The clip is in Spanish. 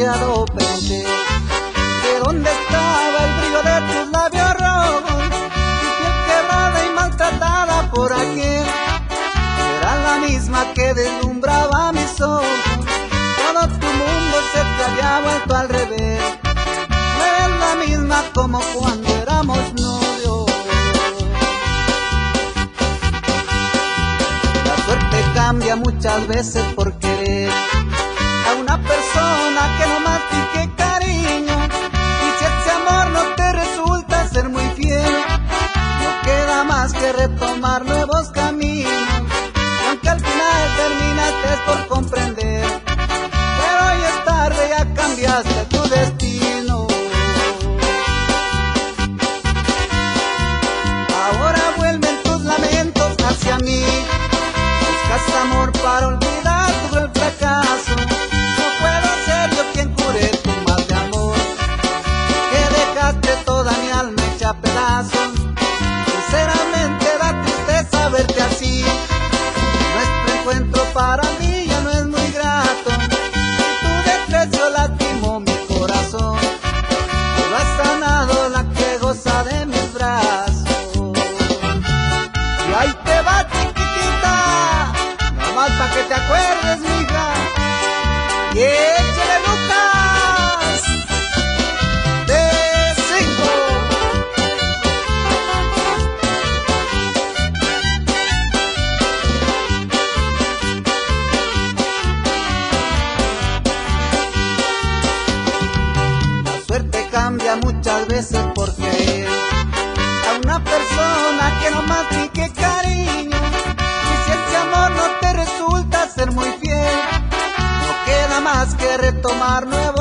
demasiado pensé que dónde estaba el brillo de tus labios rojos, tu piel quebrada y maltratada por aquel. Era la misma que deslumbraba mis ojos, todo tu mundo se te había vuelto al revés. No eres la misma como cuando éramos novios. La suerte cambia muchas veces por querer a una persona que no más pique cariño, y si ese amor no te resulta ser muy fiel, no queda más que retomar nuevos caminos, y aunque al final terminaste es por comprender, pero hoy es tarde, ya cambiaste tu destino. Ahora vuelven tus lamentos hacia mí, buscas amor para olvidar tu cruel fracaso. No puedo ser yo quien cure tu mal de amor, que dejaste toda mi alma hecha pedazos. Sinceramente da tristeza verte así, nuestro encuentro para mí ya no es muy grato, y tu desprecio lastimó mi corazón. No has sanado la que goza de mis brazos. Y ahí te va, chiquitita, nomás pa' que te acuerdes, mija. Y échale Lucas de 5. La suerte cambia muchas veces por querer a una persona que no más pique cariño, y si ese amor no te resulta ser muy fiel, no queda más que retomar nuevos